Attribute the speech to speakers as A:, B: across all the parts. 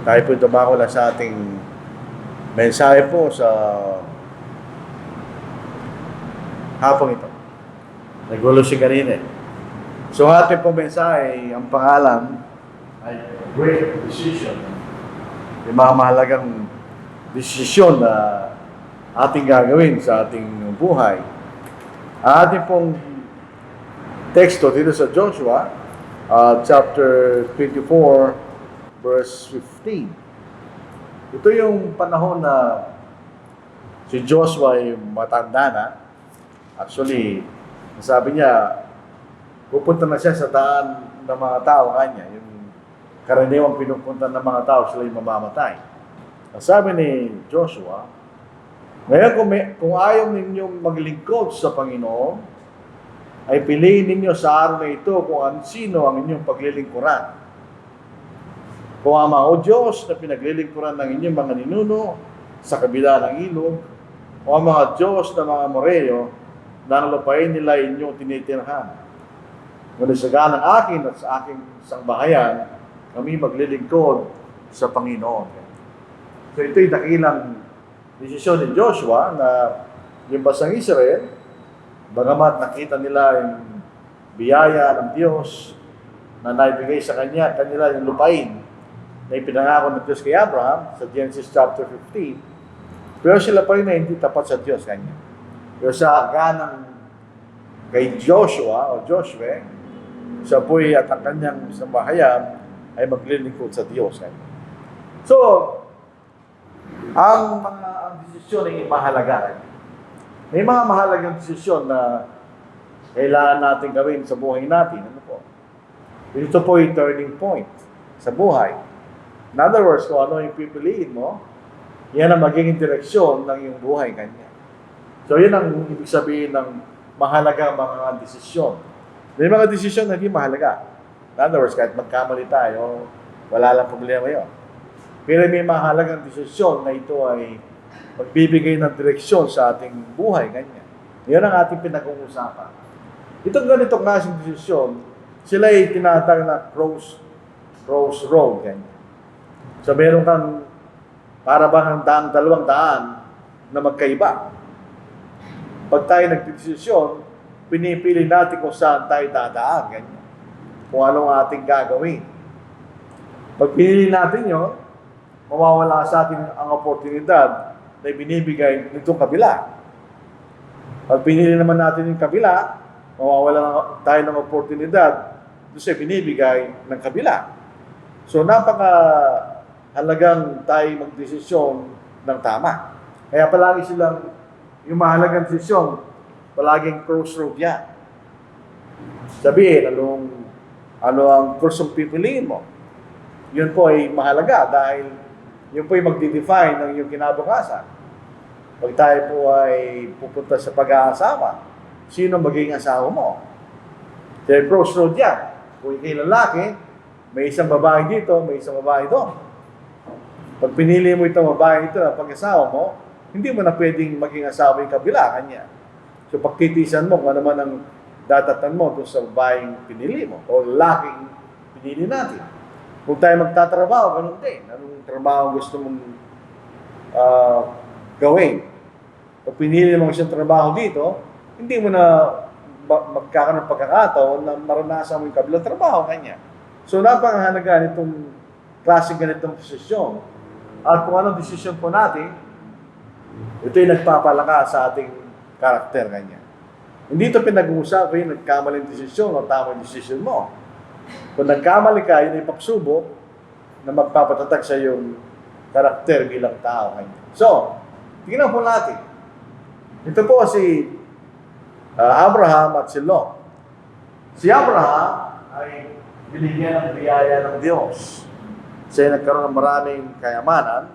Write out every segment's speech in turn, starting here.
A: Tayo po dumako lang sa ating mensahe po sa hapong ito. Nagulo si kanina eh. So ating pong mensahe, ang pangalan ay Great Decision. Yung mga mahalagang desisyon na ating gagawin sa ating buhay. Ang ating pong teksto dito sa Joshua, chapter 24, verse 15. Ito yung panahon na si Joshua ay matanda na. Actually, sabi niya, pupunta na siya sa daan ng mga tao kanya. Yung karaniwang pinupunta ng mga tao, sila yung mamamatay. Sabi ni Joshua, ngayon kung ayaw ninyong maglingkod sa Panginoon, ay piliin ninyo sa araw na ito kung sino ang inyong paglilingkuran. Kung ang mga o Diyos na pinaglilingkuran ng inyong mga ninuno sa kabila ng ilog, o ang mga Diyos na mga Moreo na nalupain nila inyong tinitirhan. Ngunit sa ganang akin at sa aking sangbahayan, kami maglilingkod sa Panginoon. So ito'y dakilang desisyon ni Joshua na yung basang Israel, bagamat nakita nila yung biyaya ng Diyos na naibigay sa kanila yung lupain na ipinangako ng Diyos kay Abraham sa Genesis chapter 15, pero sila pa rin na hindi tapat sa Diyos kanya. Pero sa ganang kay Joshua o Joshua, siya po'y at ang kanyang sambahayan ay maglilingkod sa Diyos kanya. So, ang desisyon ay mahalaga. May mga mahalagang desisyon na kailangan natin gawin sa buhay natin. Ano po? Ito po yung turning point sa buhay. In other words, kung ano yung pipiliin mo, yan ang magiging direksyon ng iyong buhay kanya. So, yun ang ibig sabihin ng mahalaga mga desisyon. May mga desisyon na hindi mahalaga. In other words, kahit magkamali tayo, wala lang problema yun. Pero may mahalagang desisyon na ito ay magbibigay ng direksyon sa ating buhay, ganyan. Yan ang ating pinag-uusapan. Itong ganitong klaseng desisyon, sila ay tinatawag na crossroad, ganyan. So meron kang para bang dalawang daan na magkaiba. Pag tayo nagdesisyon, pinipili natin kung saan tayo dadaan, ganyan. Kung anong ating gagawin. Pag pinili natin yun, mawawala sa atin ang oportunidad na binibigay nitong kabila. Pag pinili naman natin yung kabila, mawawala tayo ng oportunidad doon sa binibigay ng kabila. So napaka-halagang tayo magdesisyon ng tama. Kaya palagi silang, yung mahalagang desisyon, palaging crossroad yan. Sabihin, ano ang course ng pipiliin mo? Yun po ay mahalaga dahil yun po ay magdi-define ng iyong kinabukasan. Pag tayo po ay pupunta sa pag-aasawa, sino magiging asawa mo? Dahil crossroad yan. Kung ikay lalaki, may isang babae dito, may isang babae doon. Pag pinili mo itong babae ito na pag-asawa mo, hindi mo na pwedeng maging asawa yung kabila kanya. So pagtitisan mo kung ano man ang datatan mo doon sa babaeng pinili mo o lalaking pinili natin. Kung tayo magtatrabaho, ganun din. Anong trabaho gusto mong gawin? Pag pinili mo siyang trabaho dito, hindi mo na magkakaroon ng pagkakataon na maranasan mo yung kabilang trabaho kanya. So napakahalaga nitong klaseng ganitong desisyon. At kung anong desisyon po natin, ito yung nagpapalakas sa ating karakter kanya. Hindi ito pinag-uusapan yung nagkamaling desisyon o tamang desisyon mo. Kung nagkamali ka, yun ay pagsubok na magpapatatag sa iyong karakter bilang tao. So, tingnan po natin. Ito po si Abraham at si Lot. Si Abraham ay binigyan ng biyaya ng Diyos. Siya ay nagkaroon ng maraming kayamanan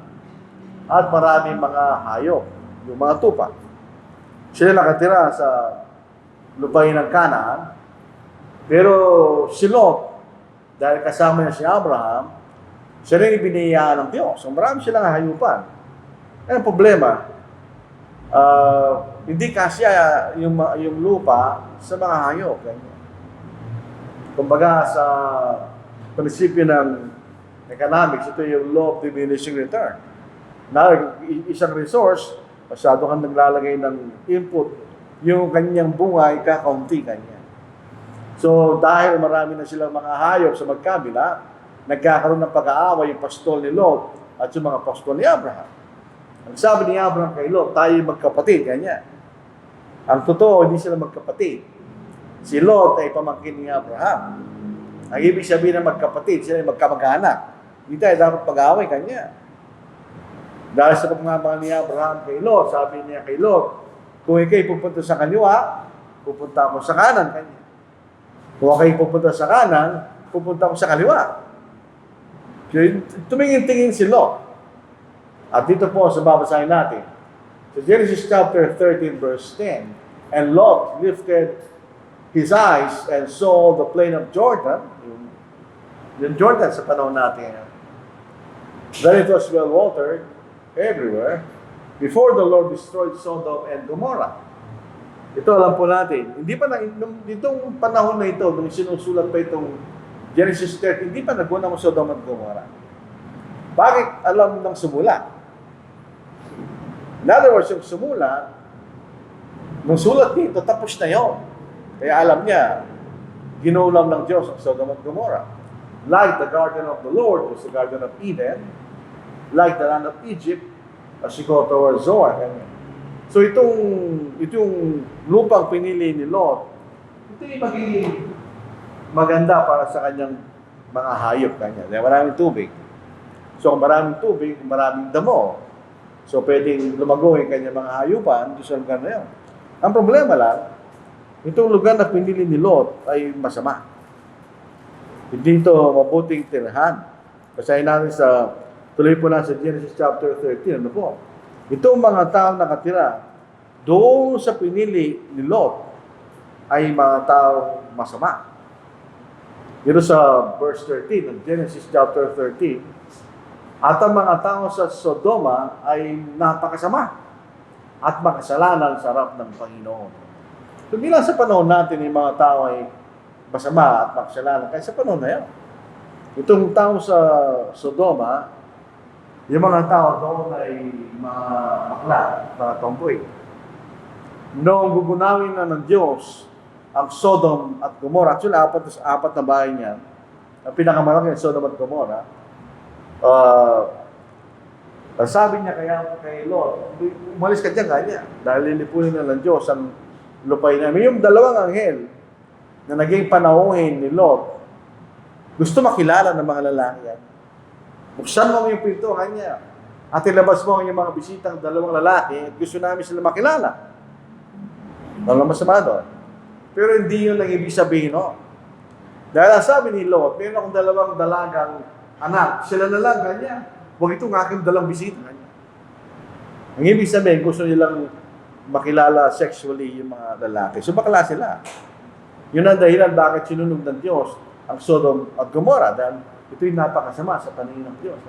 A: at maraming mga hayop, yung mga tupa. Siya ay nakatira sa lupain ng Canaan. Pero si Lot, dahil kasama niya si Abraham, siya rin ibiniyayaan ng Diyos. So marami silang hayupan. Ang problema, hindi kasya yung lupa sa mga hayop. Kumbaga sa prinsipyo ng economics, ito yung law of diminishing return. Na isang resource, masyado kang naglalagay ng input, yung kanyang bunga ay kakaunti kanya. So, dahil marami na silang mga hayop sa magkabila, nagkakaroon ng pag-aaway yung pastol ni Lot at yung mga pastol ni Abraham. Ang sabi ni Abraham kay Lot, tayo magkapatid, kanya. Ang totoo, hindi sila magkapatid. Si Lot ay pamangkin ni Abraham. Ang ibig sabihin ng magkapatid, sila ay magkamag-anak. Hindi tayo dapat pag-aaway kanya. Dahil sa pagmamahal ni Abraham kay Lot, sabi niya kay Lot, kung ikay pupunta sa kaliwa, pupunta ako sa kanan kanya. Kung ikay pupunta sa kanan, pupunta ako sa kaliwa. Tumingin-tingin si Lot. At dito po sa babasahin natin. So Genesis chapter 13 verse 10, and Lot lifted his eyes and saw the plain of Jordan, yung Jordan sa panahon natin. Then it was well watered everywhere before the Lord destroyed Sodom and Gomorrah. Ito alam po natin, hindi pa ditong panahon na ito, nung sinusulat pa itong Genesis 13, hindi pa naguna mo Sodom at Gomorrah. Bakit alam ng sumula? In other words, yung sumula, nung sulat dito, tapos na yun. Kaya alam niya, ginulam ng Diyos ang Sodom at Gomorrah. Like the garden of the Lord was the garden of Eden, like the land of Egypt, as you go towards Zoar. So itong lupang pinili ni Lot, ito yung magiging maganda para sa kanyang mga hayop kanya. Dahil maraming tubig. So kung maraming tubig, maraming damo. So pwedeng lumago yung kanyang mga hayupan doon sa lugar na yun. Ang problema lang, itong lugar na pinili ni Lot ay masama. Hindi ito mabuting tirahan. Basahin natin tuloy po na sa Genesis chapter 13. Ano po? Itong mga taong nakatira doon sa pinili ni Lot ay mga taong masama. Dito sa verse 13 ng Genesis chapter 13, at ang mga tao sa Sodoma ay napakasama at makasalanan sa harap ng Panginoon. So bilang sa panahon natin, yung mga tao ay masama at makasalanan, kaya sa panahon na yan. Itong tao sa Sodoma, yung mga tao doon ay mga bakla, mga tomboy. Noong gugunawin na ng Diyos ang Sodom at Gomorrah, actually apat na bahay niya, ang pinakamalaki ng Sodom at Gomorrah, sabi niya kay Lot, umalis ka dyan kanya, dahil lilipunin na ng Diyos ang lupay namin. Yung dalawang anghel na naging panauhin ni Lot, gusto makilala ng mga lalaki yan. Buksan mo yung pinto kanya at ilabas mo yung mga bisitang dalawang lalaki at gusto namin sila makilala. Walang masama doon. Pero hindi yun ang ibig sabihin, no? Dahil sabi ni Lot, meron akong dalawang dalagang anak, sila na lang, kanya. Huwag itong aking dalang bisita. Kanya. Ang ibig sabihin, gusto nilang makilala sexually yung mga lalaki. So bakla sila. Yun ang dahilan bakit sinunog ng Diyos ang Sodom at Gomorrah. Dahil ito'y napakasama sa paningin ng Diyos.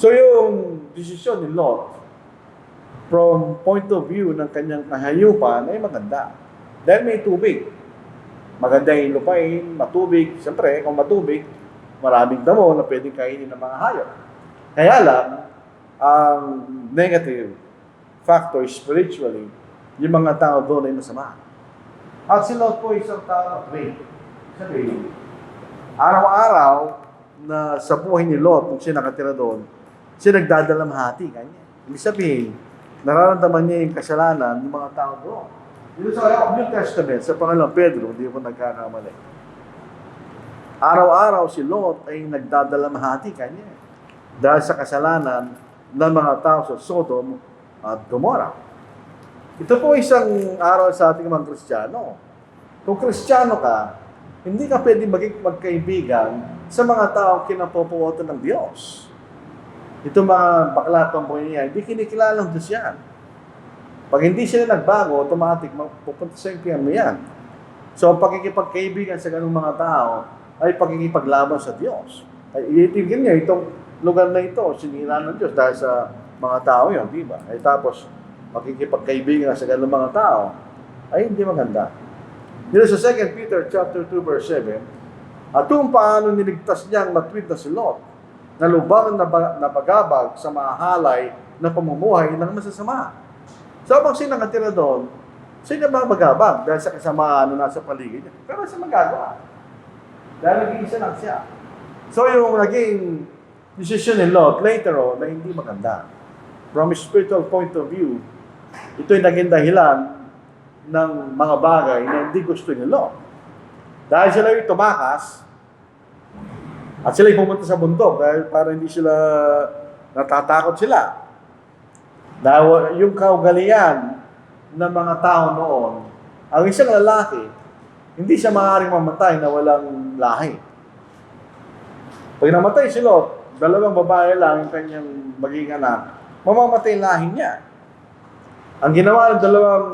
A: So yung desisyon ni Lot, from point of view ng kanyang kahayupan, ay maganda. Dahil may tubig. Maganda yung lupain, matubig. Siyempre, kung matubig, maraming damo na pwedeng kainin ng mga hayop. Kaya lang, ang negative factor spiritually, yung mga tao doon ay masama. At si Lot po isang tao na pray. Sabi, araw-araw na sa buhay ni Lot, kung siya nakatira doon, siya nagdadalamhati kanya. Ibig sabihin, nararamdaman niya yung kasalanan ng mga tao doon. Dito sa New Testament, sa Pangalang Pedro, hindi po nagkakamali. Araw-araw si Lot ay nagdadalamhati kanya dahil sa kasalanan ng mga tao sa Sodom at Gomorrah. Ito po isang araw sa ating mga Kristiyano. Kung Kristiyano ka, hindi ka pwede maging magkaibigan sa mga taong kinapopuotan ng Diyos. Ito mga bakla tomboy niya, hindi kinikilala ng Diyos yan. Pag hindi sila nagbago, automatic pupunta sa impyerno yan. So, ang pakikipagkaibigan sa ganung mga tao ay pakikipaglaban sa Diyos. Ay iitigin niya itong lugar na ito, sinira ng Diyos dahil sa mga tao yun, di ba? Ay tapos, pakikipagkaibigan sa ganung mga tao, ay hindi maganda. Dito sa 2 Peter chapter 2 verse 7, at kung paano niligtas niyang matwid na si Lot, na lubang na bagabag sa mahalay na pamumuhay ng masasama. So, pag sino nakatira doon, sino ba magabag dahil sa kasamaan na nasa paligid niya? Pero siya magagawa. Dahil nag-iisa lang siya. So, yung naging decision ni Lot later on na hindi maganda. From a spiritual point of view, ito'y naging dahilan ng mga bagay na hindi gusto ni Lot. Dahil sila yung tumakas, at sila yung pumunta sa bundok dahil para hindi sila natatakot sila. Dahil yung kaugalian ng mga tao noon, ang isang lalaki, hindi siya maaaring mamatay na walang lahi. Pag namatay si Lot, dalawang babae lang yung kanyang magiging anak, mamamatay lahi niya. Ang ginawa ng dalawang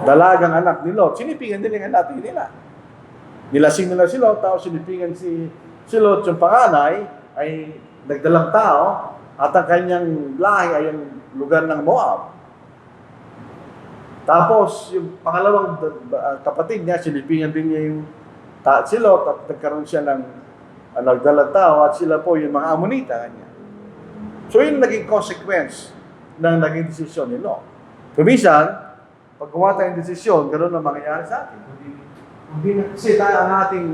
A: dalagang anak ni Lot, sinipigan din yung anak nila. Nilasing nila si Lot, tapos sinipigan si Lot, yung panganay, ay nagdalang tao, at ang kanyang lahi ay yung lugar ng Moab. Tapos, yung pangalawang kapatid niya, sinipigan din niya yung si Lot, at nagkaroon siya ng nagdalang tao, at sila po yung mga Amonita kanya. So, yun naging consequence ng naging desisyon ni Lot. Kumisan, pag gumawa tayong desisyon, ganoon ang mangyayari sa atin. Kasi tayo ang ating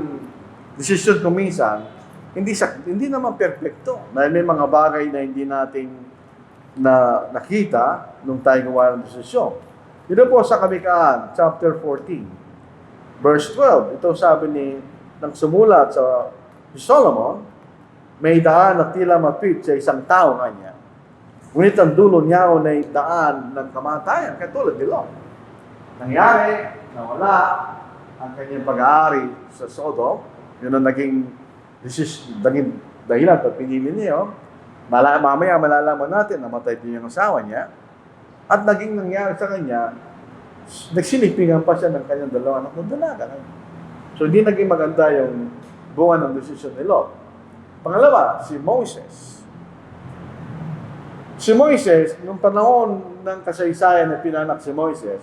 A: desisyon kuminsan, hindi naman perfecto. Dahil may mga bagay na hindi natin nakita nung tayo gumawa ng desisyon. Ito po sa Kamikaan, chapter 14, verse 12. Ito sabi ng sumulat sa Solomon, may daan na tila mapit sa isang tao kanya. Ngunit ang dulo niya ay daan ng kamatayan, katulad ni Lot. Nangyari, nawala ang kanyang pag-aari sa Sodom. Yun ang naging dahilan pag pinili niya. Mamaya malalaman natin, namatay din yung asawa niya. At naging nangyari sa kanya, nagsilipingan pa siya ng kanyang dalawa anak ng dalaga. So hindi naging maganda yung bunga ng desisyon ni Lot. Pangalawa, si Moses. Si Moises, nung panahon ng kasaysayan na pinanak si Moises,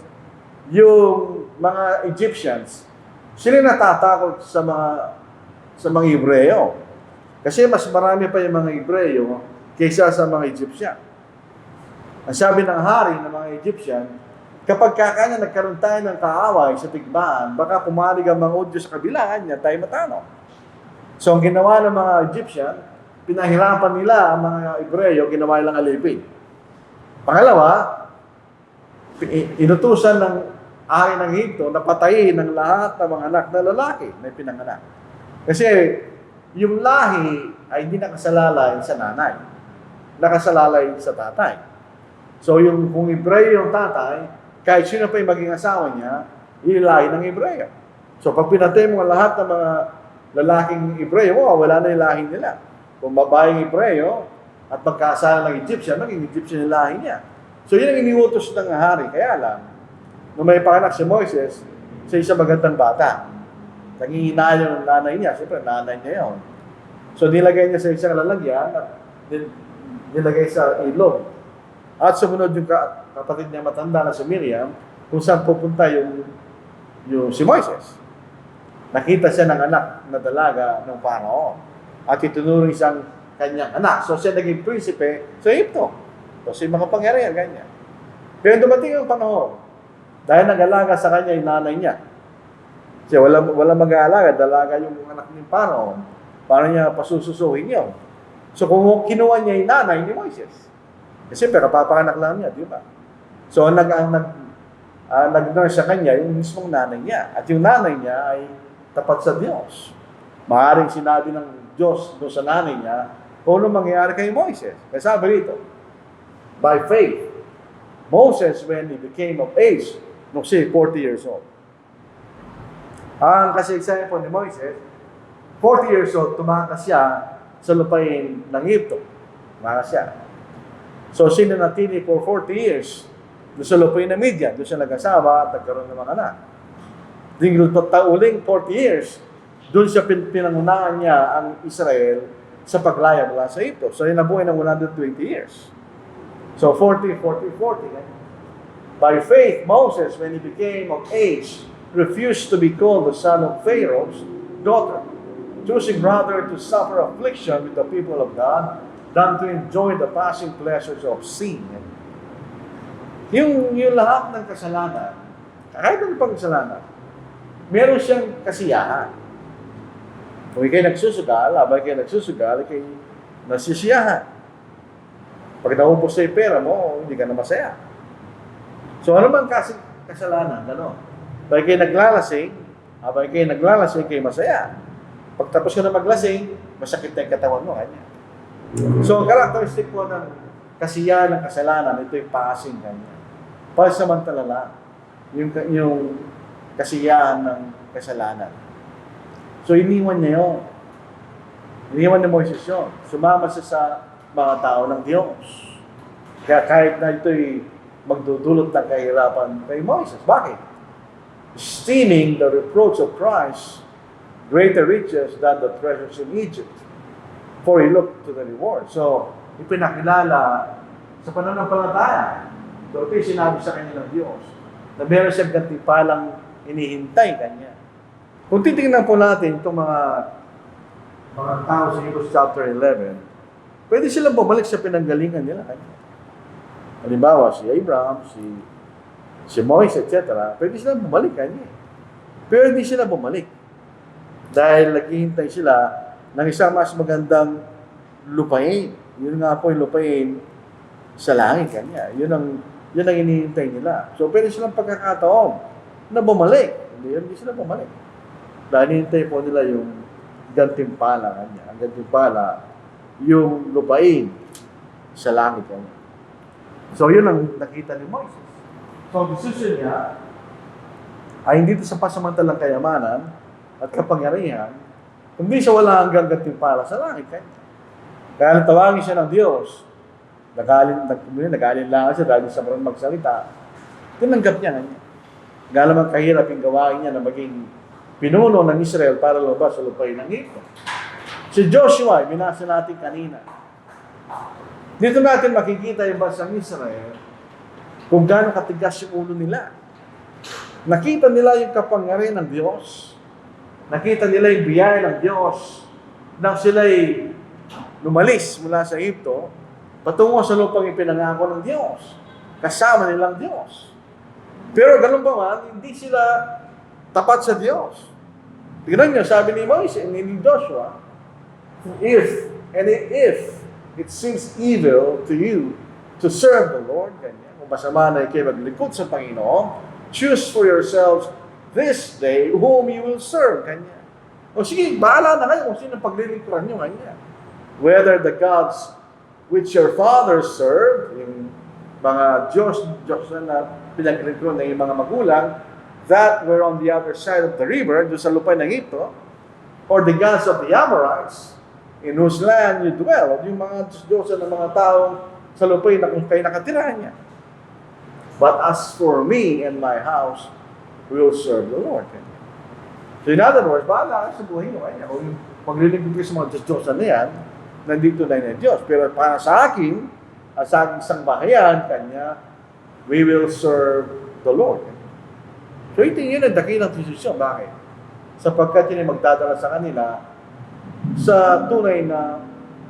A: yung mga Egyptians, sila natatakot sa mga Hebreo. Kasi mas marami pa yung mga Hebreo kaysa sa mga Egyptian. Ang sabi ng hari ng mga Egyptian, kapag kakanya nagkaroon tayo ng kaaway sa tigmaan, baka pumalig ang mga Udyo sa kabilaan niya, tayo matano. So ang ginawa ng mga Egyptian, pinahirapan nila ang mga Hebreo, ginawa nilang alipin. Pangalawa, inutusan ng ari ng Egypto na patayin ng lahat ng mga anak na lalaki na pinanganak. Kasi yung lahi ay hindi nakasalalay sa nanay. Nakasalalay sa tatay. So kung Hebreo yung tatay, kahit sino pa yung maging asawa niya, ilahi ng Hebreo. So pag pinatay mo lahat ng mga lalaking Hebreo, wala na yung lahi nila. Kung babaeng Hebreo at magkasala ng Egyptian, maging Egyptian yung lahi niya. So yun ang iniutos ng hari. Kaya lang, nung may panganak si Moises, sa isang magandang bata. Nangihinayang ng nanay niya. Siyempre, nanay niya yun. So nilagay niya sa isang lalagyan at nilagay sa ilog. At sumunod yung kapatid niya matanda na si Miriam, kung saan pupunta yung si Moises. Nakita siya ng anak na dalaga ng Phaaraon. At itunuring siyang kanyang anak. So siya naging prinsipe sa Egypto. So siya makapangyarihan, ganyan. Pero dumating yung panahon, dahil nag-alaga sa kanya yung nanay niya. Kasi wala mag-aalaga, dalaga yung anak ni Phaaraon. Paano niya pasususuhin yun? So kung kinuha niya yung nanay ni Moises, kasi pero papanganak lang niya, di ba? So nag-nurse sa kanya yung mismong nanay niya. At yung nanay niya ay tapat sa Diyos. Maaaring sinabi ng Diyos doon sa nanay niya, kung ano mangyayari kay Moises. Kaya sabi rito, by faith, Moses, when he became of age, nung siya 40 years old. Ang kasaysayan po ni Moises, 40 years old, tumakas siya sa lupain ng Egypto. Tumakas siya. So, sinanatili for 40 years doon sa lupain ng Midian. Doon siya nag-asawa at nagkaroon ng mga anak. Uling 40 years, doon siya pinangunahan niya ang Israel sa paglaya mula sa Egypto. So, yun nabuhay ng 120 years. So, 40. By faith, Moses, when he became of age, refused to be called the son of Pharaoh's daughter. choosing rather to suffer affliction with the people of God than to enjoy the passing pleasures of sin. Yung lahat ng kasalanan, kahit ano pang kasalanan, meron siyang kasiyahan. Kung ikay nagsusugal, abay kayo nagsusugal, ikay nasisiyahan. Pag naubos sa pera mo, hindi ka na masaya. So ano bang kasalanan? Ano? Abay kayo naglalasing, abay kayo naglalasing, kayo masaya. Pagtapos ka na maglasing, masakit na yung katawan mo. Kanya. So ang characteristic po ng kasiyahan ng kasalanan, ito yung passing kanya. Pansamantala lang. Yung kasiyahan ng kasalanan. So, iniwan niya yun. Iniwan ni Moises yun. Sumama siya sa mga tao ng Diyos. Kaya kahit na ito'y magdudulot ng kahirapan kay Moises. Bakit? Esteeming the reproach of Christ greater riches than the treasures in Egypt. For he looked to the reward. So, ipinakilala sa pananampalataya. So, ito'y sinabi sa kanya ng Diyos na meron siyang gantimpalang inihintay kanya. Kung titingnan po natin itong mga tao sa Hebrews chapter 11, pwede silang bumalik sa pinanggalingan nila. Halimbawa, si Abraham, si Moises, etc. Pwede silang bumalik kanya. Pero hindi sila bumalik. Dahil naghihintay sila ng isang mas magandang lupain. Yun nga po yung lupain sa langit kanya. Yun ang hinihintay nila. So, pwede silang pagkakataon na bumalik. Hindi sila bumalik. Dahil hinihintay po nila yung gantimpala kanya. Ang gantimpala, yung lupain sa langit kanya. So, yun ang nakita ni Moises. So, ang decision niya ay hindi ito sa pasamantalang kayamanan at kapangyarihan, kundi siya wala hanggang gantimpala sa langit kanya. Kaya tawagin siya ng Diyos, nagalin lang siya dahil sa marunong magsalita, tinanggap niya kanya. Galamang kahirap yung gawain niya na maging pinuno ng Israel para lumabas sa lupain ng Egypt. Si Joshua, binasa natin kanina. Dito natin makikita yung bansang Israel kung gaano katigas yung ulo nila. Nakita nila yung kapangyarihan ng Diyos. Nakita nila yung biyaya ng Diyos nang sila'y lumalis mula sa Egypto patungo sa lupang ipinangako ng Diyos. Kasama nilang Diyos. Pero ganun pa man, hindi sila tapat sa Diyos. Tignan niyo, sabi ni Moises, ni Joshua, if it seems evil to you to serve the Lord, ganyan, kung masama na kayo maglingkod sa Panginoon, choose for yourselves this day whom you will serve, ganyan. O sige, bahala na kayo kung sino paglilingkuran nyo, ganyan. Whether the gods which your fathers served, yung mga Diyos na pinaglingkuran ng mga magulang, that were on the other side of the river, doon sa lupain ng Egypto, or the gods of the Amorites, in whose land you dwell, yung mga Diyos ng mga taong sa lupain na kung kayo nakatira niya. But as for me and my house, we will serve the Lord. So in other words, bahala sa buhay nyo. Kung maglilingkod kayo sa mga Diyos na yan, nandito na yung Diyos. Pero para sa akin, at sa aking sangbahayan, kanya, we will serve the Lord. So ito yun ang dakilang desisyon. Bakit? Sapagkat yun ay magdadala sa kanila sa tunay na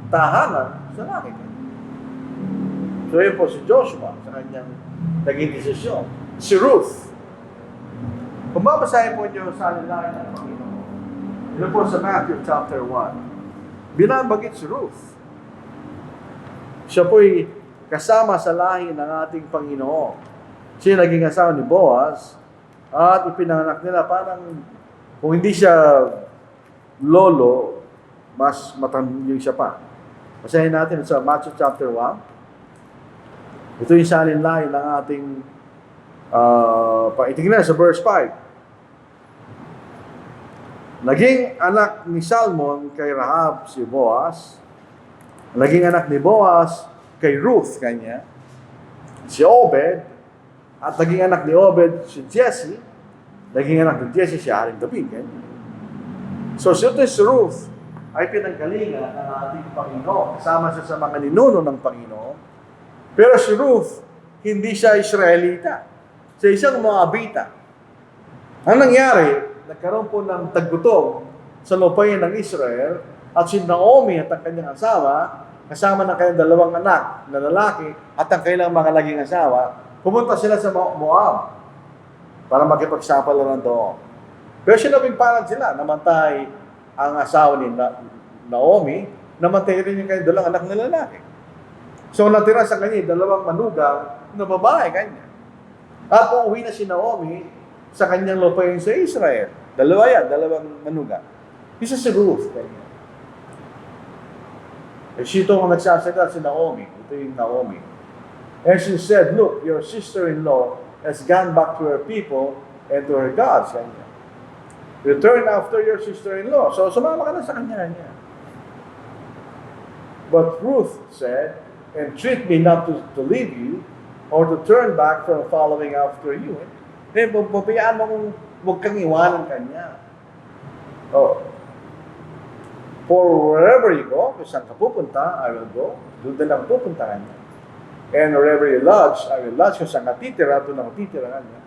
A: tahanan sa langit. So yun po si Joshua sa kanyang naging desisyon. Si Ruth. Kung babasahin po niyo sa alalahanin ng Panginoon, ito po sa Matthew chapter 1, binabagit si Ruth. Siya po'y kasama sa lahi ng ating Panginoon. Siya naging asawa ni Boaz at ipinanganak nila parang kung hindi siya lolo, mas matandang siya pa. Basahin natin sa Matthew chapter 1. Ito yung salinlahi ng ating itingnan sa verse 5. Naging anak ni Salmon kay Rahab si Boaz. Naging anak ni Boaz kay Ruth kanya. Si Obed. At naging anak ni Obed si Jesse. Naging anak ni Jesse si Haring David. Kanya. So si Ruth ay pinanggalingan ng ating Panginoon. Kasama siya sa mga ninuno ng Panginoon. Pero si Ruth, hindi siya Israelita. Siya isang Moabita. Ang nangyari, nagkaroon po ng taggutom sa lupain ng Israel, at si Naomi at ang kanyang asawa, kasama ng kanyang dalawang anak na lalaki at ang kailang mga naging asawa, pumunta sila sa Moab para makipagsapalaran doon. Pero sinabing palad sila, namatay ang asawa ni Naomi, namatay rin yung kanyang dalawang anak na lalaki. So natira sa kanya, dalawang manugang na babae kanya. At uuwi na si Naomi sa kanyang lupain sa Israel. Dalawa yan, dalawang manugang. Isa si Ruth kanya. Eh, sito ang nagsasalita si Naomi. Ito yung Naomi. And she said, look, your sister-in-law has gone back to her people and to her gods. Kanya. Return after your sister-in-law. So, sumama ka na sa kanya. But Ruth said, entreat me not to leave you or to turn back from following after you. Eh, pabayaan mo kung huwag kang iwanan kanya. Oh. For wherever you go, kung saan ka pupunta, I will go. Doon din ang pupunta kanya. And wherever you lodge, I will lodge. Kung saan ka titira, doon ang titira kanya.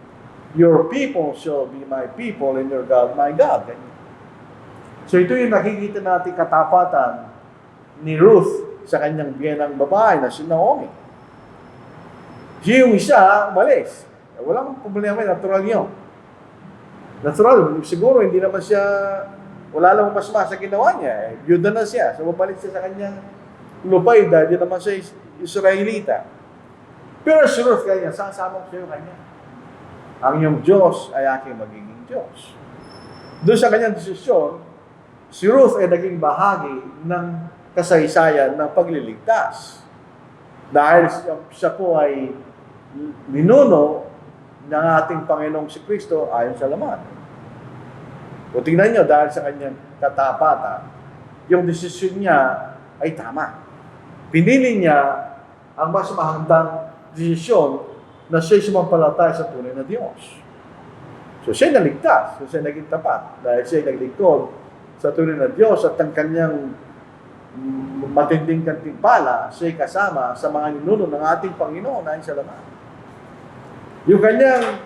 A: Your people shall be my people and your God my God. Kanya. So ito yung nakikita natin katapatan ni Ruth sa kanyang biyenang babae na si Naomi. Yung isa, umalis. Walang problema, natural yun. Natural, siguro hindi naman siya, wala lang mas sa ginawa niya. Byuda na siya. So, mabalik siya sa kanyang lupay dahil di naman siya Israelita. Pero si Ruth kanya, sasama ko siya kanya. Ang iyong Diyos ay aking magiging Diyos. Doon sa kanyang desisyon, si Ruth ay naging bahagi ng kasaysayan ng pagliligtas. Dahil siya po ay ninuno ng ating Panginoong si Kristo ayon sa laman. O tingnan nyo, dahil sa kanyang katapatan, yung desisyon niya ay tama. Pinili niya ang mas mahandang desisyon na siya sumampalataya sa tunay na Diyos. So siya naligtas, so siya naging tapat, dahil siya naglingkod sa tunay na Diyos at ang kanyang matinding kantimpala, siya kasama sa mga ninuno ng ating Panginoon ayon sa laman. Yung kanyang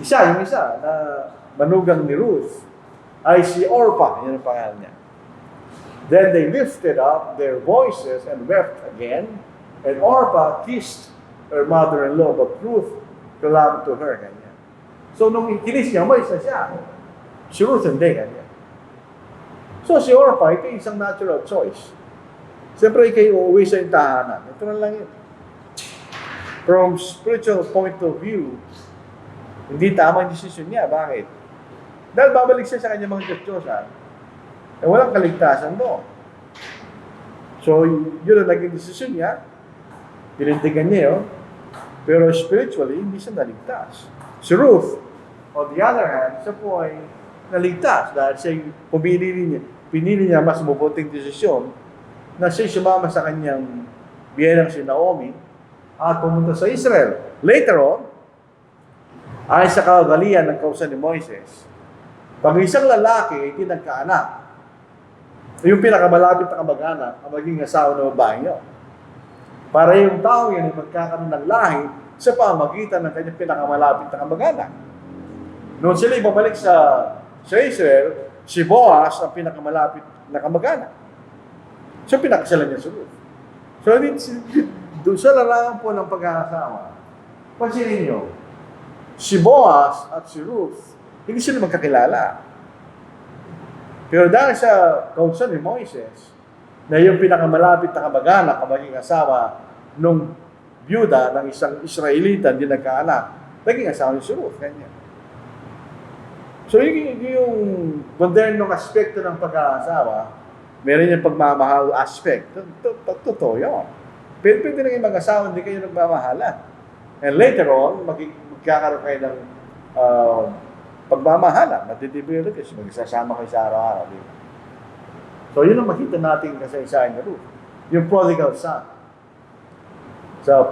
A: yung isa na manugang ni Ruth ay si Orpah, yun ang pangalan niya. Then they lifted up their voices and wept again, and Orpah kissed her mother-in-law, but Ruth clung to her, ganyan. So nung ikinis niya, umalis na siya. Si Ruth hindi, ganyan. So si Orpah, ito isang natural choice. Siyempre, kayo uuwi sa tahanan. Ito na lang yun. From spiritual point of view, hindi tama ang desisyon niya. Bakit? Dahil babalik siya sa kanyang mga Diyos-Diyosan, eh walang kaligtasan doon. So, yun ang naging desisyon niya. Pinintigan niya yun. Pero spiritually, hindi siya naligtas. Si Ruth, on the other hand, siya po ay naligtas dahil siya pinili niya mas mabuting desisyon na siya sumama sa kanyang biyenang si Naomi at pumunta sa Israel. Later on, ay sa kaugalian ng kausan ni Moises, pag isang lalaki ay pinagkaanak, yung pinakamalapit na kamag-anak ang maging asawa ng babae niyo. Para yung tao yan ay magkakaroon ng lahi sa pamagitan ng kanyang pinakamalapit na kamag-anak. Noon sila ibabalik sa Israel, si Boaz ang pinakamalapit na kamag-anak. So pinakasalan niya sa Ruth. So doon sa larangan po ng pag-aasawa, pansinin niyo, si Boaz at si Ruth, hindi sila magkakilala. Pero dahil sa kautusan ni Moises, na yung pinakamalapit na kamag-anak, ang maging asawa nung byuda ng isang Israelita hindi nagkaanak, naging asawa ni si Ruth, kanya. So yung modernong aspekto ng pag-aasawa, meron yung pagmamahal aspect. Totoo yun. Pero pwede naging mag-asawa, hindi kayo nagmamahalan. And later on, magkakaroon kayo ng pagmamahala, matitibig ulit, magsasama kayo sa araw-araw. Diba? So, yun ang makita natin kasaysayan na Ruth. Yung prodigal son. Sa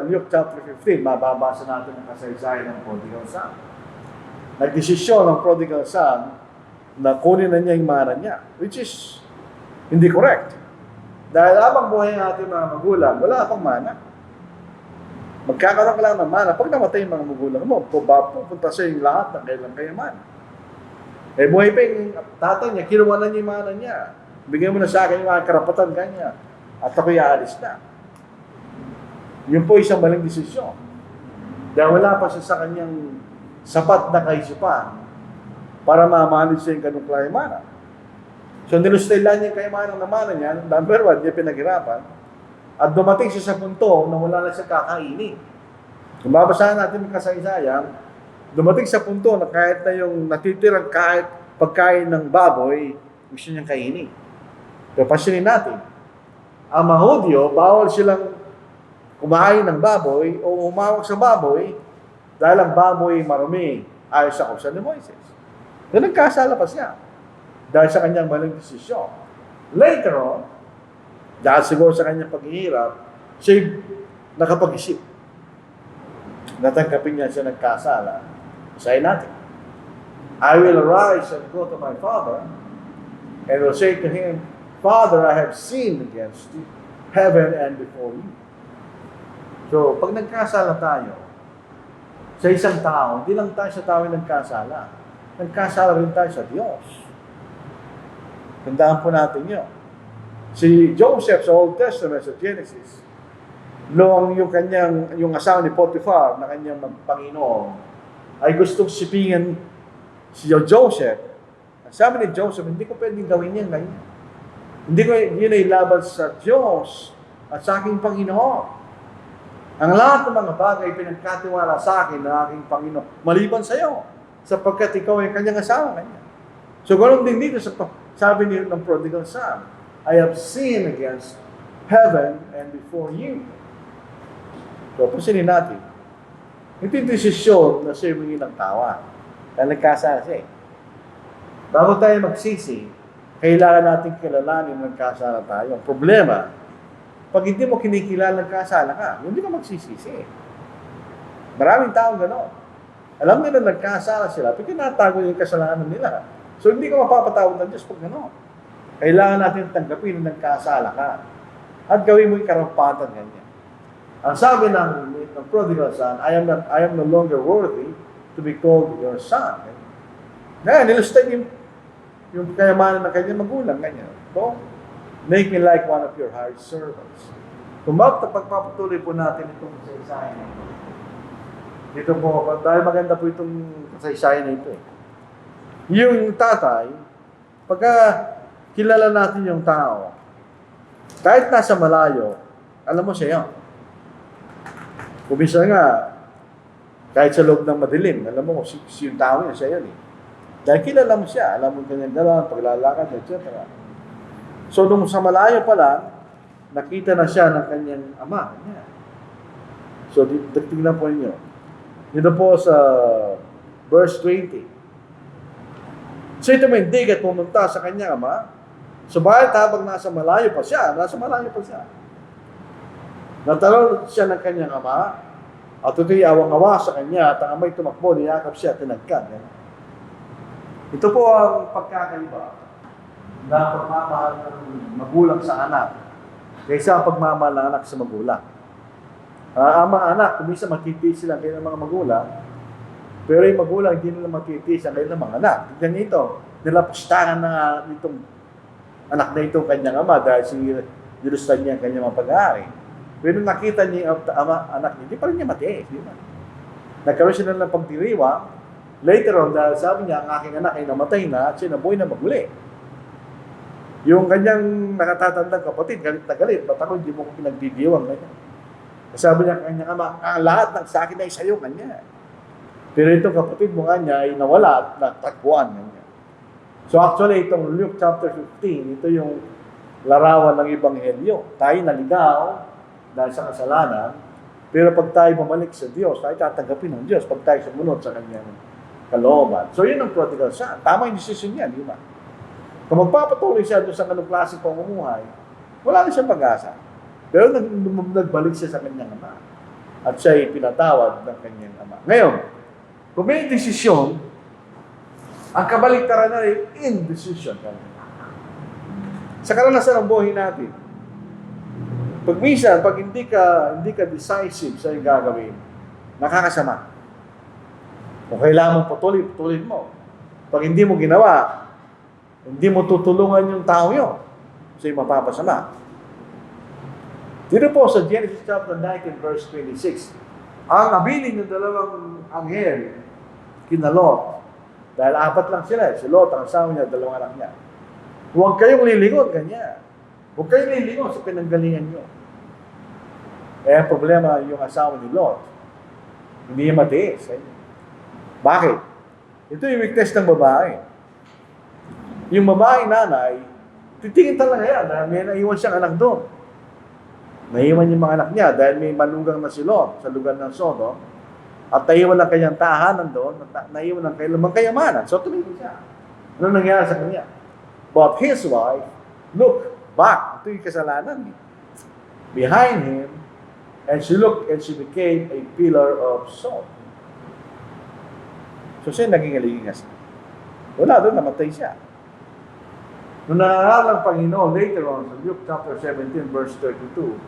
A: Luke chapter 15, mababasa natin ang kasaysayan ng prodigal son. Nagdesisyon ng prodigal son na kunin na niya yung mana niya, which is hindi correct. Dahil habang buhay ng ating mga magulang, wala akong mana. Magkakaroon ka lang ng mana. Pag namatay yung mga magulang mo, pupunta sa yung lahat ng kailang kayamanan. Eh, buhay pa yung tatay niya, kinuha na niya yung mana niya. Bigyan mo na sa akin yung mga karapatan kanya. At ako'y aalis na. Yun po isang maling desisyon. Dahil wala pa siya sa kanyang sapat na kaisipan para mamanage siya yung ganung kayamanan. So, nilustaylan niya yung kayamanan ng mana niya. Number one, niya pinaghirapan. At dumating siya sa punto na wala na siya kakainin. Kung babasahan natin yung kasaysayan, dumating sa punto na kahit na yung natitirang kahit pagkain ng baboy, gusto niyang kainin. Pero pansinin natin, ang mga Hudyo, bawal silang kumain ng baboy o umawak sa baboy dahil ang baboy marumi ayon sa kausan ni Moises. Doon nagkasala pa siya dahil sa kanyang maling desisyon. Later on, dahil siguro sa kanyang paghihirap, siya nakapag-isip. Natanggapin niya siya nagkasala. Say natin, I will arise and go to my father and will say to him, Father, I have sinned against you, heaven and before you. So, pag nagkasala tayo sa isang tao, hindi lang tayo sa tao yung nagkasala. Nagkasala rin tayo sa Diyos. Tandaan po natin yun. Si Joseph sa Old Testament, sa Genesis, noong yung asawa ni Potiphar na kanyang Panginoon, ay gustong sipingin si Joseph. Sabi ni Joseph, hindi ko pwedeng gawin yan ganyan. Hindi ko yun ay laban sa Diyos at sa aking Panginoon. Ang lahat ng mga bagay pinagkatiwala sa akin ng aking Panginoon, maliban sa iyo, sapagkat ikaw ay kanyang asawa kanya. So, ganoon din dito sa sabi niyo ng prodigal son, I have sinned against heaven and before you. So, pasinin natin. Ito yung desisyon na siya humingi ng tawa. Dahil nagkasala siya. Bago tayo magsisi, kailangan natin kilalanin na nagkasala tayo. Ang problema, pag hindi mo kinikilala nagkasala ka, hindi ka magsisisi. Maraming tao gano'n. Alam nila nagkasala sila, pero tinatago yung kasalanan nila. So hindi ka mapapatawad ng Diyos pag gano'n. Kailangan natin tanggapin na nagkasala ka. At gawin mo yung karampatan ganyan. Ang sabi ng prodigal son, I am no longer worthy to be called your son. Ngayon, nilustay yung kayamanan ng kanyang magulang. Ganyan. So, make me like one of your hired servants. Kung pagpapatuloy po natin itong kasaysayan na ito. Dito po, dahil maganda po itong kasaysayan na ito. Yung tatay, pagka kilala natin yung tao, kahit nasa malayo, alam mo siya yun. Kumisa nga, kahit sa loob ng madilim, alam mo si yung tao niya, siya yun eh. Dahil kilala mo siya, alam mo kanyang dalang, paglalakad, etc. So, nung sa malayo pa lang, nakita na siya ng kanyang ama. Kanya. So, tingnan po ninyo. Dito po sa verse 20. So, ito may at pumunta sa kanyang ama. Subalit habang nasa malayo pa siya, natanong siya ng kanyang ama, at ito'y awang-awa sa kanya, at ang ama'y tumakbo, niyakap siya, tinagkan. Ito po ang pagkakaiba na pagmamahal ng magulang sa anak kaysa ang pagmamahal ng anak sa magulang. Ama-anak, kumisa makitiis sila kayo ng mga magulang, pero yung magulang hindi nila makitiis ang kayo ng mga anak. Tignan nito, nilapustahan na itong anak na itong kanyang ama dahil nilustan niya ang kanyang mga pag-aari. Pero nakita niya yung anak niya, hindi pa rin niya matiis. Nagkaroon siya ng pagdiriwang. Later on, dahil sabi niya, ang aking anak ay namatay na at siya nabuhay na maguli. Yung kanyang nakatatandang kapatid, galit na galit, ba't ako hindi mo ko pinagdidiwang ganyan? Sabi niya kanyang ama, ang lahat ng sa akin ay sa'yo kanya. Pero itong kapatid mo kanya ay nawala at natagpuan kanya. So actually, itong Luke chapter 15, ito yung larawan ng Ebanghelyo. Tayo naligaw dahil sa kasalanan, pero pag tayo bumalik sa Diyos, tayo tatanggapin ng Diyos pag tayo sumunod sa kanyang kalooban. So yun ang prodigal son. Tama yung decision niya, di ba? Kung magpapatuloy siya doon sa ganung klaseng pamumuhay, wala na siyang pag-asa. Pero nagbalik siya sa kanyang ama. At siya ay pinatawad ng kanyang ama. Ngayon, kung may desisyon, ang kabaliktaran na ay indecision. Sa karanasan ng buhay natin, pag minsan, pag hindi ka decisive sa iyong gagawin, nakakasama. Kung kailangan mong patuloy mo. Pag hindi mo ginawa, hindi mo tutulungan yung tao yun. So yung mapapasama. Dito po sa Genesis chapter 19 verse 26, ang abiling ng dalawang anghel kina Lot, dahil apat lang sila, si Lot, ang asawa niya, dalawang anak niya. Huwag kayong lilingon, kanya. Huwag kayong lilingon sa pinanggalingan niyo. Eh, problema yung asawa ni Lot, hindi niya matiis. Bakit? Ito yung weakness ng babae. Yung babae nanay, titingin talaga yan dahil may naiwan siyang anak doon. Naiwan yung mga anak niya dahil may manugang na si Lot sa lugar ng Sodom at naiwan ang kanyang tahanan doon at naiwan ang kanyang kayamanan. So tumingin siya. Ano nangyari sa kanya? But his wife looked back. Ito yung kasalanan. Behind him, and she looked and she became a pillar of salt. So siya naging aligingas. Wala doon, namatay siya. Nung nangaral ng Panginoon later on sa Luke chapter 17 verse 32,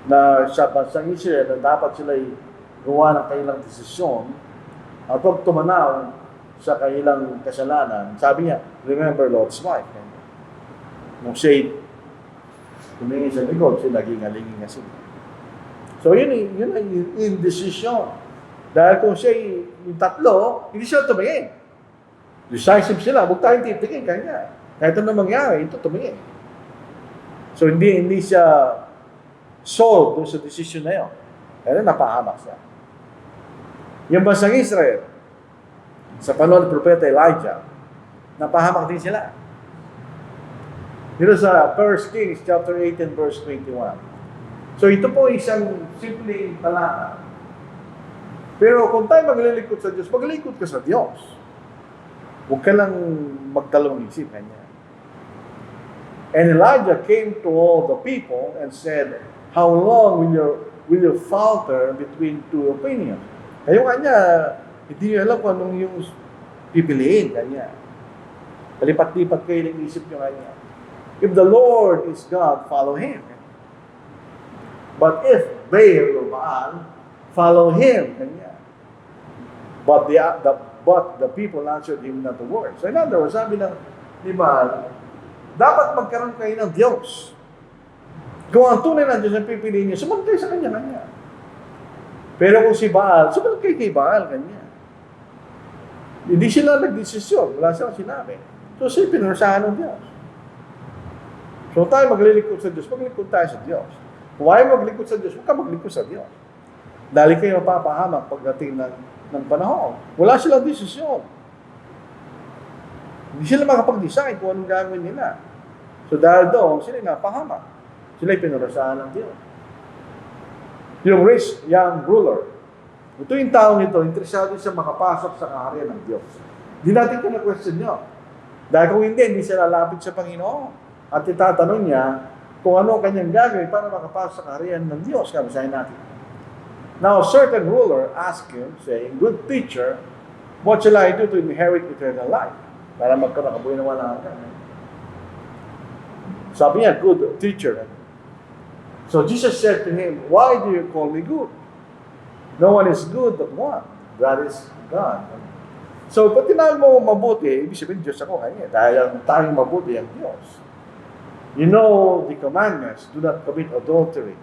A: na sa bansang Israel na dapat sila'y gawa ng kailang desisyon at pag tumanaw sa kailang kasalanan, sabi niya, remember Lot's wife. Nung siya tumingin sa likod, siya naging aligingas. So yun ay indecision. Dahil kung siya yung tatlo, hindi siya tumingin. Decisive sila, huwag tayong titingin kanya. Kahit ano mangyari, ito tumingin. So hindi siya sold doon sa decision na yun. Kaya napahamak siya. Yung bansang Israel, sa panahon ng Propeta Elijah, napahamak din sila. Dito sa 1 Kings chapter 18 verse 21. So ito po isang simpleng talata. Pero kung tayo maglilingkod sa Diyos, maglilingkod ka sa Diyos. Huwag ka lang magdalawang isip kanya. And Elijah came to all the people and said, how long will you falter between two opinions? Kayo kanya, hindi nyo alam kung anong yung pipiliin kanya. Palipat-lipat kayo ng isip nyo kanya. If the Lord is God, follow Him. But if Baal or Baal, follow him. Kanya. But the people answered him not a word. So in other words, sabi ng ni Baal, dapat magkaroon kayo ng Diyos. Kung ang tunay ng Diyos ang pipiliin niyo, sumunod kayo sa kanya. Pero kung si Baal, sumunod kayo kay Baal, kanya. Hindi sila nagdesisyon. Wala silang sinabi. So siya pinarusahan ng Diyos. So tayo maglilingkod sa Diyos, maglilingkod tayo sa Diyos. Kung ayaw maglingkod sa Diyos, huwag ka maglingkod sa Diyos. Dahil kayo mapapahamak pagdating ng panahon. Wala silang desisyon. Hindi sila makapag-decide kung anong gagawin nila. So dahil doon, sila napahamak. Sila pinarasahan ng Diyos. Yung rich young ruler, ito yung taong ito, interesado siya makapasok sa kaharian ng Diyos. Hindi natin kina-question nyo. Dahil kung hindi siya lalapit sa Panginoon. At itatanong niya, kung ano kanyang gagawin para makapasok sa kaharian ng Diyos. Kabasahin natin. Now, a certain ruler asked him, saying, good teacher, what shall I do to inherit eternal life? Para magkaroon ng kabuhay na wala ka. Sabi niya, good teacher. So Jesus said to him, why do you call me good? No one is good but one. That is God. So, pag tinawag mo mabuti, ibig sabihin, Diyos ako kanya. Dahil ang tayong mabuti ang Diyos. You know the commandments, do not commit adultery.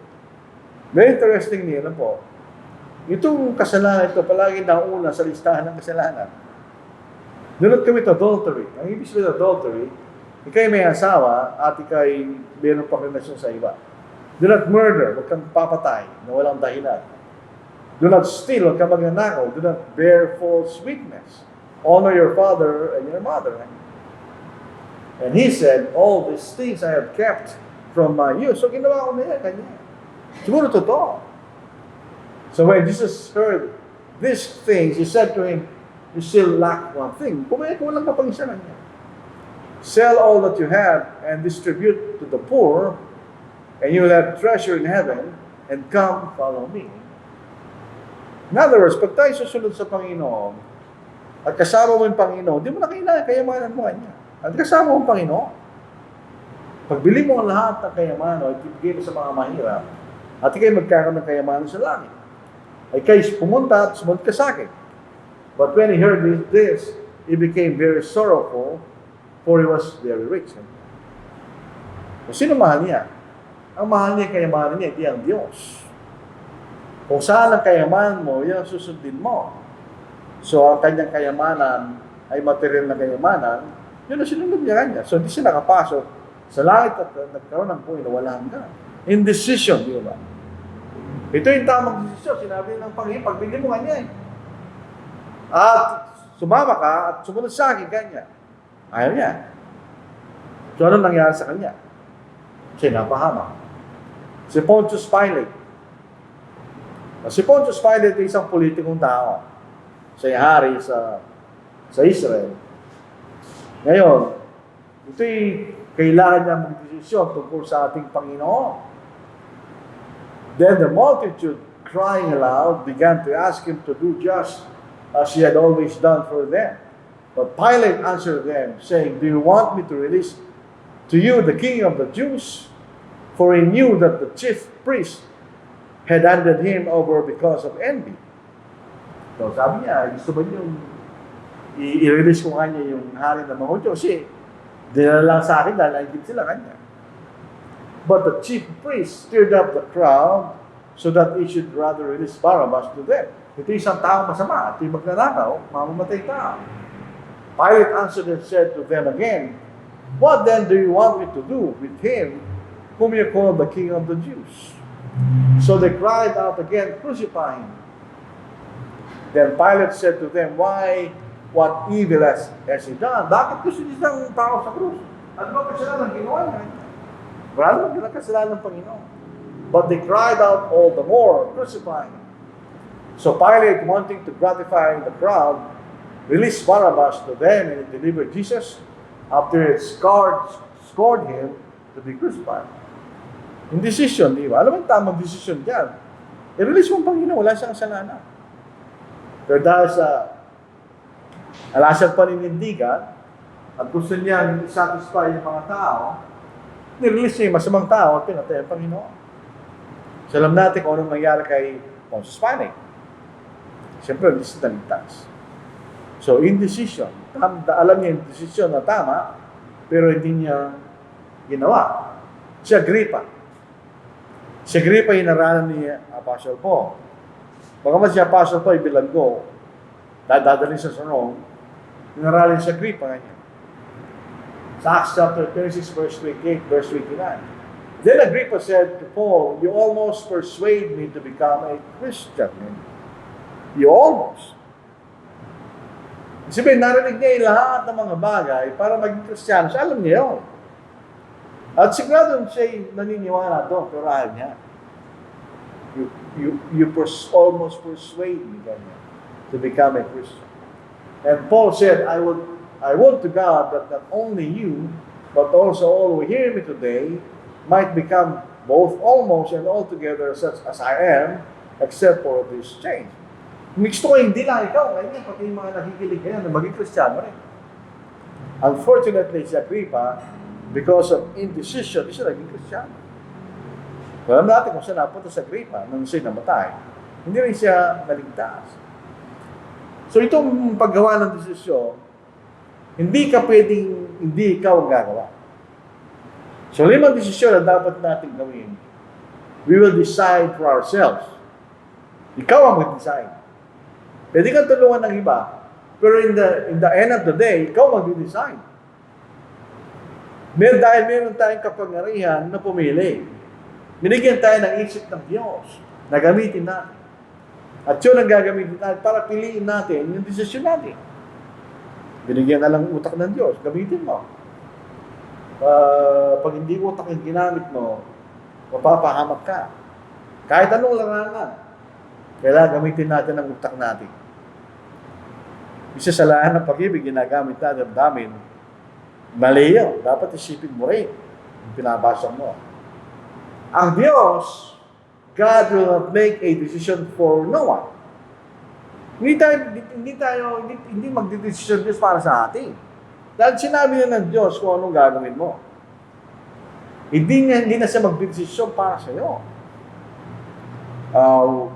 A: Very interesting nila po. Itong kasalanan ito, palagi nauna sa listahan ng kasalanan. Do not commit adultery. Ang ibig sabihin adultery, ikay may asawa at ikay mayroon pang relasyon sa iba. Do not murder, huwag kang papatay na walang dahilan. Do not steal, huwag kang magnanakaw. Do not bear false witness. Honor your father and your mother. And he said, all these things I have kept from my youth. So ginawa ko na yan, kanya. Siguro totoo. So when Jesus heard these things, he said to him, you still lack one thing. Kulang ka pang isa na niya. Sell all that you have and distribute to the poor, and you will have treasure in heaven, and come follow me. In other words, pag tayo susunod sa Panginoon, at kasama mo yung Panginoon, di mo na kailangan kayamanan mo kanya. At kasama mo ang Panginoon. Pagbili mo ang lahat ng kayamanan, at ibigay mo sa mga mahirap, at ikay magkakaroon ng kayamanan sa langit. Ay kayo pumunta at sumunod ka sa akin. But when he heard this, he became very sorrowful, for he was very rich. Kung sino mahal niya? Ang mahal niya, kayamanan niya, hindi ang Diyos. Kung saan ang kayamanan mo, yan ang susundin mo. So, ang kanyang kayamanan ay material na kayamanan, yun ang sinunod niya kanya. So, hindi siya nakapasok sa langit at nagkaroon ng buhay na wala hanggan. Indecision, di ba? Ito yung tamang desisyon. Sinabi ng Panginoon, pagbili mo kanya eh. At sumama ka at sumunod sa akin kanya. Ayaw niya. So, ano nangyari sa kanya? Siya napahamak. Si Pontius Pilate. Si Pontius Pilate ay isang politikong tao. Siya hari sa Israel. Ngayon, ito'y kailangan niya magdesisyon tungkol sa ating Panginoon. Then the multitude, crying aloud, began to ask him to do just as he had always done for them. But Pilate answered them, saying, "Do you want me to release to you the king of the Jews?" For he knew that the chief priest had handed him over because of envy. So sabi niya, gusto ba niyong i-release ko kanya yung hari ng mga Hudyo? Kasi dinala lang sa akin dahil naigib sila kanya. But the chief priest stirred up the crowd so that he should rather release Barabbas to them. Ito isang taong masama at yung magnanakaw, mamamatay tao. Pilate answered and said to them again, "What then do you want me to do with him whom you call the King of the Jews?" So they cried out again, "Crucify him." Then Pilate said to them, "Why, what evil has he done?" Bakit gusto niya isang tao sa krus? Ano ba kasalanan ginawa niya? Wala naman kasalanan ng Panginoon. But they cried out all the more, "Crucify him." So Pilate, wanting to gratify the crowd, released Barabbas to them and delivered Jesus after he scourged him to be crucified. Yung decision, di ba? Alam mo yung tamang decision dyan. I-release mo ang Panginoon, wala siyang kasalanan. Pero dahil sa alasang paninindigan, at gusto niya satisfy yung mga tao, nirelease niya yung masamang tao at pinatay ang Panginoon. So alam natin kung anong nangyari kay Pontius Pilate. Siyempre, hindi siya naligtas. So, indecision. Alam niya yung decision na tama, pero hindi niya ginawa. Si Agrippa. Si Agrippa inaralan ni Apostle Paul. Bagamat si Apostle Paul bilanggo, dadalhin sa Rome, inaralin si Agrippa kanya. Sa Acts chapter 36, verse 28, verse 29. Then Agrippa said to Paul, "You almost persuade me to become a Christian." You almost. Sabihin, narinig niya yung lahat ng mga bagay para maging Kristiyano. Siya alam niya yun. At sigurado siya naniniwala doon, pero ayaw niya. You almost persuade me ganyan, to become a Christian. And Paul said, I want to God that not only you, but also all who hear me today might become both almost and altogether such as I am, except for this change. Gusto ko hindi lang ikaw, ngayon pati yung mga nakikilig ngayon na maging Kristiyano rin. Unfortunately, si Agrippa, because of indecision, hindi siya naging Kristiyano. Alam natin kung saan napunta sa Agrippa nung siya namatay. Hindi rin siya naligtas. So itong paggawa ng desisyon, hindi ka pwedeng hindi ikaw ang gagawa. So 5 desisyon na dapat natin gawin. We will decide for ourselves. Ikaw ang mag-decide. Pwede kang tulungan ng iba, pero in the end of the day, ikaw mag-decide. Dahil meron tayong kapangyarihan na pumili. Binigyan tayo ng isip ng Diyos na gamitin natin. At yun ang gagamitin natin para piliin natin yung desisyon natin. Binigyan na lang utak ng Diyos, gamitin mo. Pag hindi utak yung ginamit mo, mapapahamak ka. Kahit anong larangan, kailangan gamitin natin ang utak natin. Isa sa lahat ng pag-ibig, ginagamit natin ang damin, mali yun. Dapat isipin mo rin yung pinabasa mo. Ang Diyos, God will not make a decision for no one. Hindi magdidesisyon Diyos para sa atin. Dahil sinabi na ng Diyos kung anong gagawin mo. Hindi na siya magdidesisyon para sa iyo.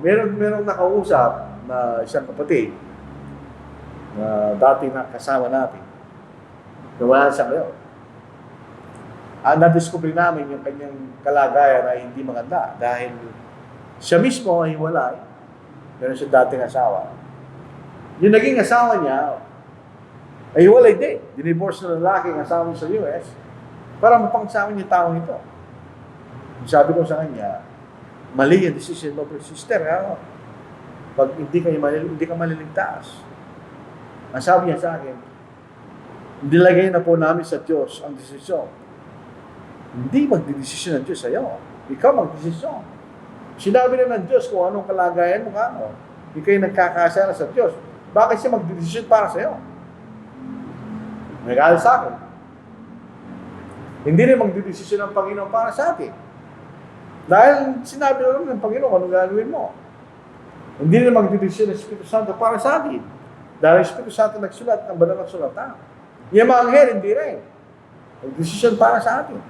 A: Meron nakausap na isang kapatid. na dati na kasama natin. Nawala siya ngayon. Na-discover namin yung kanyang kalagayan ay hindi maganda dahil siya mismo ay hiwalay. Meron siya dating asawa. Yung naging asawa niya ay hiwalay din. Dinivorce na lalaki ang asawa niya sa US para mapangsamin yung taong ito. Sabi ko sa kanya, mali yung decision mo, sister. Pag hindi ka maliligtas. Ang sabi niya sa akin, nilagay na po namin sa Diyos ang desisyon. Hindi magdidesisyon ng Diyos sa iyo. Ikaw magdesisyon. Sinabi na ng Diyos kung anong kalagayan mo ka. Ikaw yung nagkakasala sa Diyos. Bakit siya magdidesisyon para sa iyo? Nag-aaral sa akin. Hindi rin magdidesisyon ng Panginoon para sa atin. Dahil sinabi na ng Panginoon kung anong gagawin mo. Hindi rin magdidesisyon ng Espiritu Santo para sa atin. Dahil ang Espiritu Santo nagsulat ng banal na sulatan. Yung mga anghel, hindi rin. Magdesisyon para sa atin.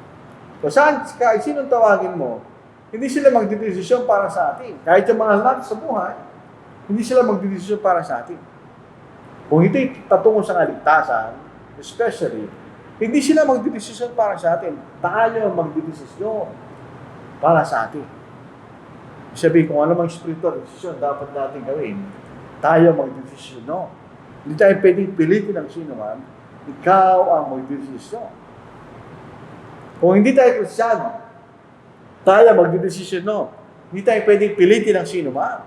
A: So saan, kahit sinong tawagin mo, hindi sila magdidesisyon para sa atin. Kahit yung mga lahat sa buhay, hindi sila magdidesisyon para sa atin. Kung ito'y tatungo sa kaligtasan, especially, hindi sila magdidesisyon para sa atin. Tayo ang magdidesisyon para sa atin. Sabihin, kung ano mang spiritual desisyon dapat natin gawin, tayo magdidesisyon. No? Hindi tayo pwedeng pilitin ng sino man, ikaw ang magdidesisyon. Kung hindi tayo Kristiyano, tayo magdidesisyon, no? Hindi tayo pwedeng pilitin ng sino man.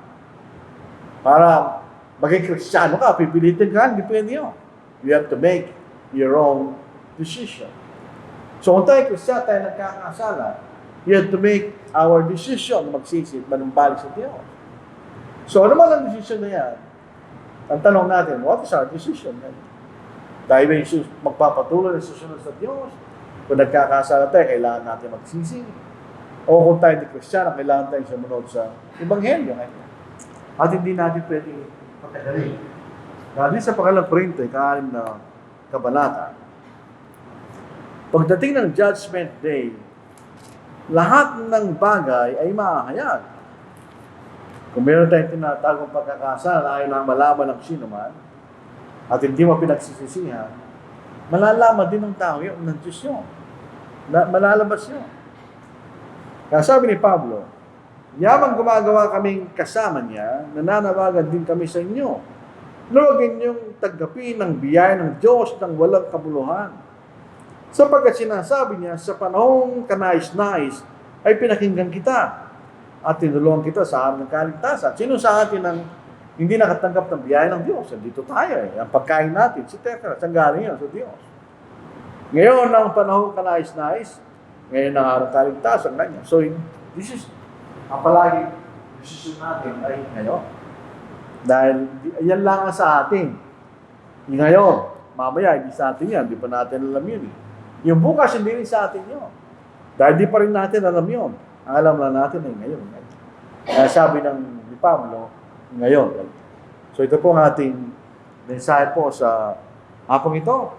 A: Para maging Kristiyano ka, pipilitin ka, hindi pwede yun. You have to make your own decision. So kung tayo Kristiyano, tayo nagkakasala, you have to make our decision na magsisit, manumbalik sa Diyos. So ano man ang decision na yan? Ang tanong natin, what is our decision? Tayo ba yung magpapatuloy na susunod sa Diyos? Kung nagkakasala tayo, kailangan natin magsisi. O kung tayo di Kristiyano, kailangan tayo sumunod sa Ebanghelyo. At hindi natin pwedeng patagalin. Dahil sa pangalang Korinto, ika-6 na kabanata, pagdating ng Judgment Day, lahat ng bagay ay mahahayag. Kung meron tayong tinatagong pagkakasala, ayaw lang malaman ng sino man, at hindi mo pinagsisisihan, malalaman din ng tao yun, ng Diyos yun. Malalabas yun. Kaya sabi ni Pablo, yamang gumagawa kaming kasama niya, nananawagan din kami sa inyo. Huwag inyong tanggapin ng biyaya ng Diyos ng walang kabuluhan. Sapagkat sinasabi niya, sa panahong kanais-nais ay pinakinggan kita at tinulungan kita sa harap ng kaligtasan. Sino sa atin ang hindi nakatanggap ng biyaya ng Diyos? Dito tayo eh. Ang pagkain natin, si Tekra, saan galing yan? Sa Diyos. Ngayon ang panahong kanais-nais, ngayon ang harap ng kaligtasan na niya. So, this is, ang palagi decision natin ay ngayon. Dahil yan lang sa atin. Ngayon, mamaya, hindi sa atin yan. Hindi pa natin alam yun eh. Yung bukas, hindi rin sa atin yun. Dahil di pa rin natin alam yun. Ang alam na natin ay ngayon. Kaya sabi ng ni Pablo, ngayon. So ito po ang ating mensahe po sa hapong ito.